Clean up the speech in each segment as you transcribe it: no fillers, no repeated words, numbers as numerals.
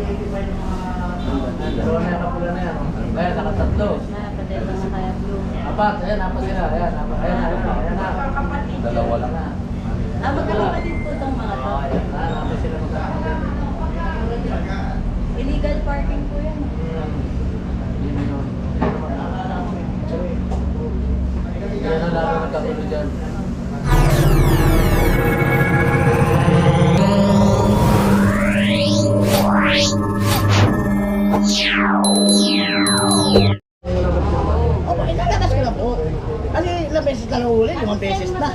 Dalawa na yung kapula na yan. Ayan, nakatatlo. Apat, ayan, apat sila. Ayan, apat. Ayan, ayan na. Dalawa lang na. Magkakapatid po itong mga to. Ayan na, apat sila magkakapatid. Illegal parking po yan. Yan ang lalo nagkakulo dyan. Okay, nagatas ko na po. Kasi ilang beses na nahuli, 5 beses na.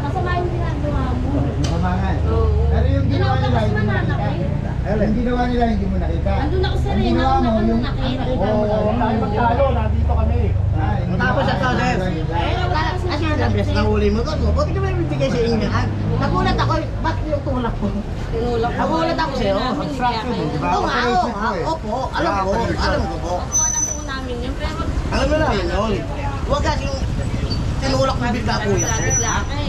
Masama yung ginagawa mo. Mamangan. Oo. Pero yung ginawa nila, hindi mo Mananakit. nakita. Yung ginawa nila, hindi mo nakita. Andun ako sa Ang rin, ginawa ako mo, yung... nakita. Oo, tayo magkalo, nandito kami. Tapos ito, sir. Kasi ilang beses nahuli mo ko. Buti ka may bibigay sa inyo. Nagulat ako, ba't yung tulak ko? Tinulak ko. Nagulat ako sa'yo. Construction, di ba? Oo nga, oo Operation nga. po eh. Opo, alam ko po. Nakuha na po namin yun, pero Alam mo namin yun. Huwag kasi yung tinulak mo bigla kuya.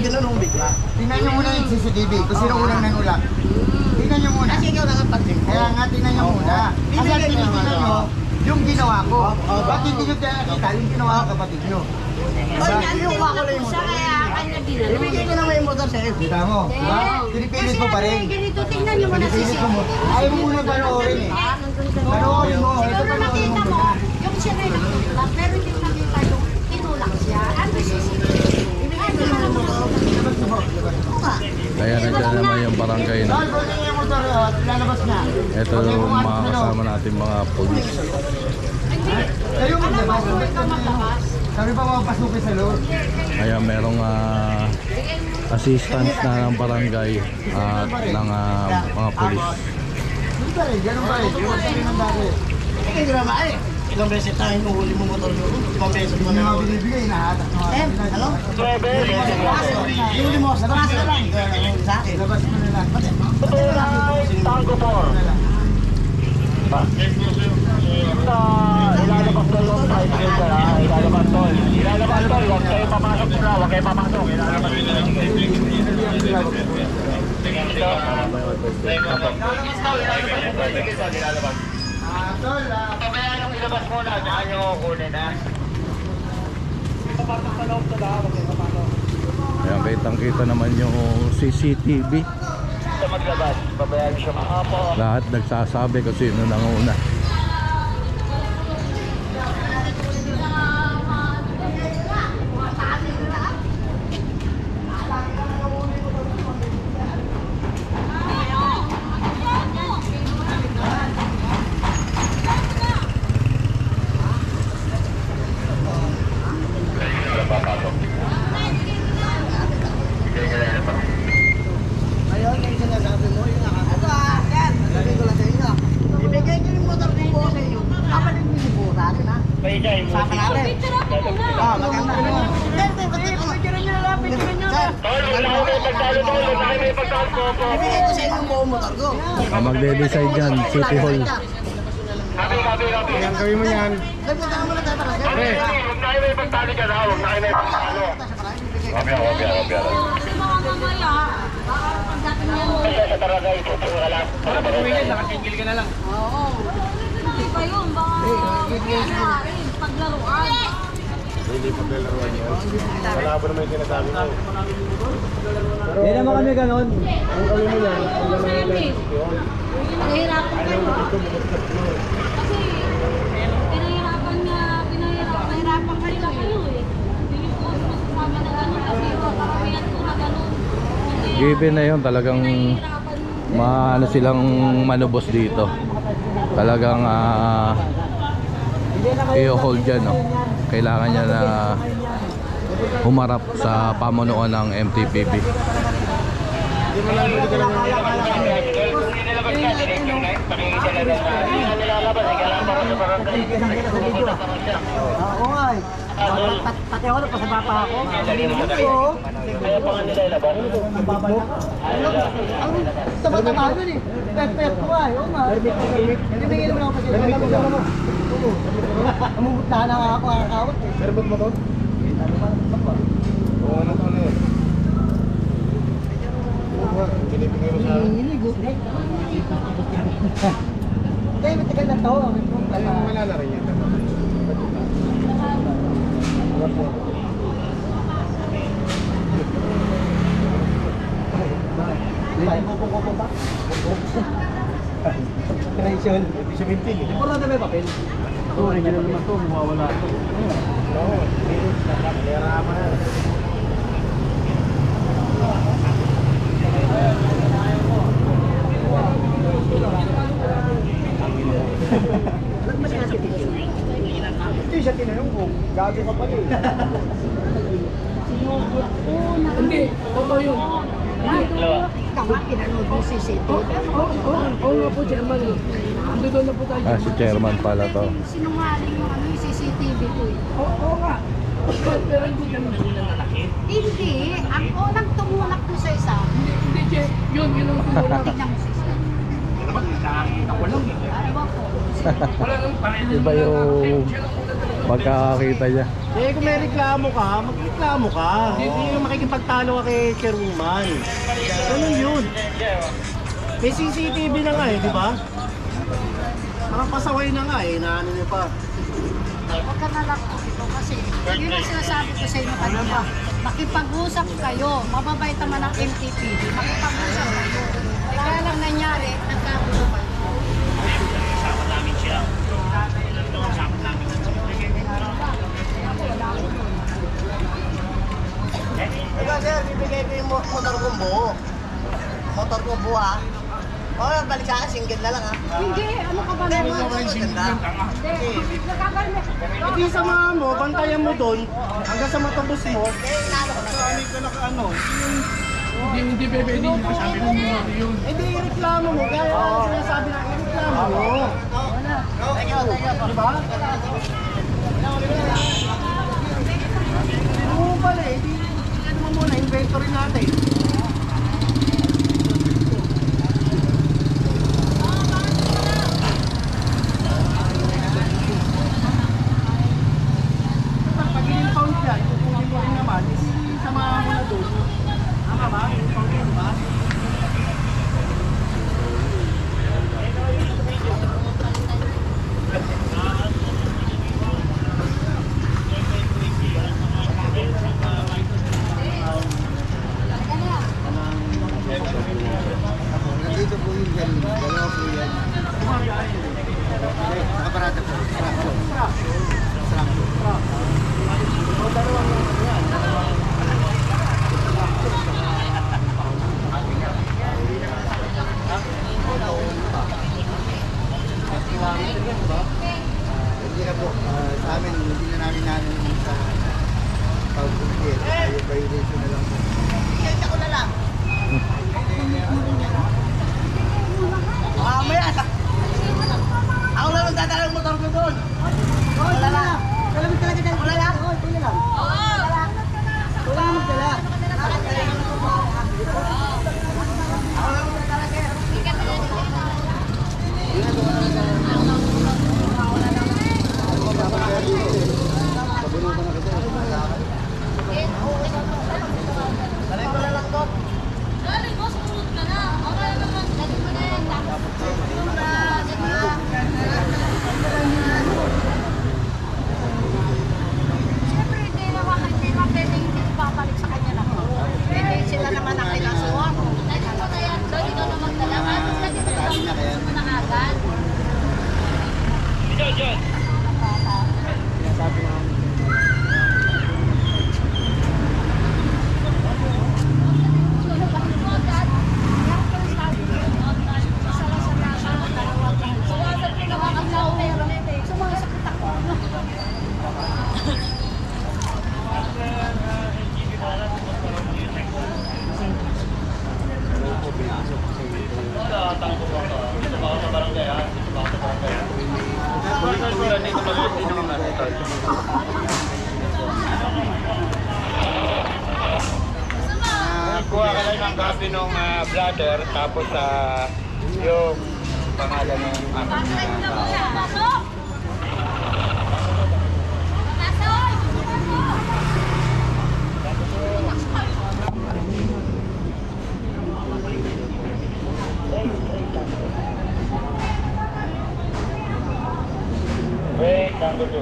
Ganun yung bigla. Tingnan nyo muna yung CCTV, kung sino unang nanulak. Tingnan nyo muna. Kasi ikaw nakapansin ko. Kaya nga, tingnan nyo muna. Kasi ang tinitingnan nyo, yung ginawa ko. Ba't hindi nyo nakita yung ginawa ko kapatid nyo? Oy, yung makulay mo. siya kaya kanya ginano. Ibigay ko naman yung motor sa'yo. Kita mo, di ba? Pinipilit mo pa rin. Ganito, tingnan nyo muna Pinipilit mo mo. Ayaw mo muna panoorin eh. Panoorin mo. Ito Siguro panoorin nakita mo mo, muna. yung siya na yung tinulak, pero hindi mo nakita yung tinulak siya. Ano CCTV? Ibigay ko naman yung motor. Oo nga. Kaya nandiyan naman yung barangay na. Dahil pwede niya yung motor, lalabas na. Ito yung mga kasama natin mga pulis. Kayo maglabas. Sabi pa mapasukin sa loob. Kaya merong assistance na ng barangay at ng mga pulis. Ganun pa rin, ganun pa rin. Yung sabi ng dati. Hindi ko naman, ay, ilang beses tayo nuhuli mo motor mo. 5 beses mo Hindi na mga nahuli. binibigay, inahatak mo. Ano? Huli mo, sa taas na lang. Sa akin. Labas mo na lang. Tango po. Ilalabas tol yung tricycle ka ha, ilalabas tol. Ilalabas tol, huwag kayo papasok na, huwag kayo papasok. Ilalabas ilalabas. Tol, Pabayaan yung ilabas muna, saan nyo kukunin ha? Kaya kitang kita naman yung CCTV. Sa maglabas, pabayaan siya makapo. Lahat nagsasabi kung sino nanguna. Ayun, yung sinasabi mo, yung nakakita. Yan, sabi ko lang sa inyo. Ibigay ko yung motor ko sa inyo. Kapatid mo yung buta rin ha. Sama natin. Ah, maganda. Picture nyo na lang, picture nyo na. Tol, wala ko may pagtalo tol, wala ko may pagtalo po. Ibigay ko sa inyo yung buong motor ko. Magde-decide dyan, City Hall. Kapi. yan gawin mo yan. Nagpunta ka muna tayo para sa'yo. Huwag na kayo may pagtalo dyan ha, huwag na kayo may pagtalo. Huwag yan. Mga mamaya, baka pagdating yan. Kasi sa taragay, tuturo ka lang. Para ba Nakatingil ka na lang. Oo. Hindi pa yun, baka paglaruan. Hindi naman kami ganon. Nahihirapan kayo. Kasi pinahirapan kayo eh. Hindi ko masasabi na gano'n kasi karamihan ko na gano'n. Given na yun, talagang maano silang manubos dito. Talagang i-hold dyan, no? Kailangan niya na humarap sa pamunuan ng MTPB. Oo nga eh. Pati ako, nagpasaba pa ako. Kaya pa nga nila ilabas. Ang taba-taba nun eh. Pet ko nga eh. Oo nga. Bibigyan naman ako kasi. Namumutahan na nga ako kakawat eh. Meron mo to? Oo, ano to yun? Binibigay mo sa akin. Hinihilig oh. Hindi, matagal na to. Wala na rin yan. Kupo ba? Tradition. Hindi siya mintin eh. Puro na may papel. Oo, original naman ito. Mawawala ito. Oo, leraman na. Ba't ba siya petition? Hindi siya tinanong ko. Gago ka pala eh. Hindi, totoo yun. Ikaw nga, pinanood mo si City. Oo nga po, Chairman. Ando doon na po tayo. Si chairman pala to. Sinungaling yung ano, yung CCTV ko eh. Oo nga. Pero hindi kami nananakit. Hindi, ang unang tumulak ko sa isa, Hindi, Che. Yun ang tumulak. tingnan mo siya. Ako lang eh. Ano ba po? Wala nang pakialam. Iba yung pagkakakita niya. Eh, kung may reklamo ka, magreklamo ka. Hindi yung makikipagtalo ka kay chairwoman. Ano yun? May CCTV na nga eh, di ba? Nakapasaway na nga eh, naano niyo pa. Huwag ka na lang po ito kasi yun ang sinasabi ko sa inyo kanina. Makipag-usap kayo, mababait naman ang MTPD, makipag-usap kayo. Kaya lang nangyari, nagkagulo kayo. Ikaw sir, bibigay ko yung motor kong buo. Motor ko buo ha. Oo, balik sa akin, single na lang ha. Hindi, ano ka ba Hindi, naman? motor ko ganda. Hindi, nagkakaroon. Hindi samahan mo, bantayan mo doon, hanggang sa matubos mo. Eh, inalo ko na. Saan ka naka ano? Hindi bebe, hindi nyo masabi mo yun. Hindi, reklamo mo. Kaya sinasabi na, reklamo mo. Thank you, thank you. Di ba? Hindi mo pala eh. Tingnan mo muna, inventory natin. Pag in-pound siya, itutuloy mo rin naman, samahan mo na doon. Tama ba? In-pound yun ba? Nandito po yung yan. Dalawa po yan. Nakaparada po. Hindi na po. Sa amin, hindi na namin nanon sa pag-compare. Yung violation na lang po. Kaya ko na lang. Mamaya. Ako lang magdadala ng motor ko doon. Wala lang. Wala lang talaga dyan. Wala lang. Wala lang. Wala lang magdala. Dalhin ko na lang doon. Dali, boss, sumunod ka na. Okay naman, dali mo na yan. Siyempre, hindi naman pwede hindi babalik sa kanya lang. Hindi sila naman ang kinasuha. Dali mo na yan, Don. Ikaw na magdala. Kasi lagi na lang mo na agad. John. Sumasakit ako. Kuha ka lang ng copy ng brother, tapos yung pangalan ng Pasok! Tango 2.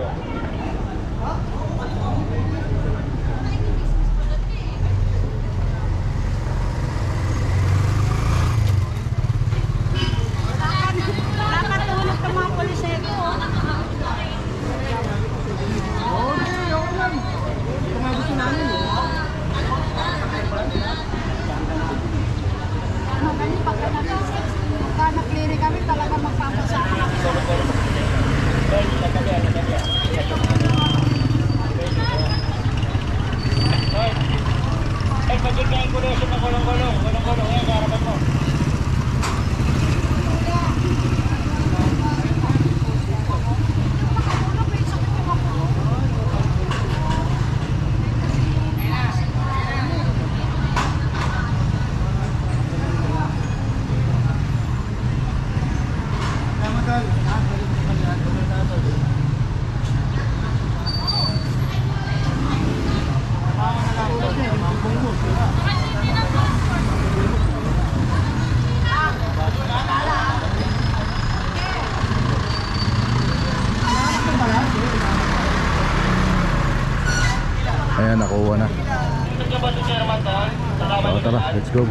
Nakatulog ng mga polisero. Pagka na-clear kami, talaga magpapasama kami. Ay, pagkikain ko rin sa kulong-kulong. Kulong-kulong, yan, sa harapan mo. Ayan, nakuha na. So, tara, let's go.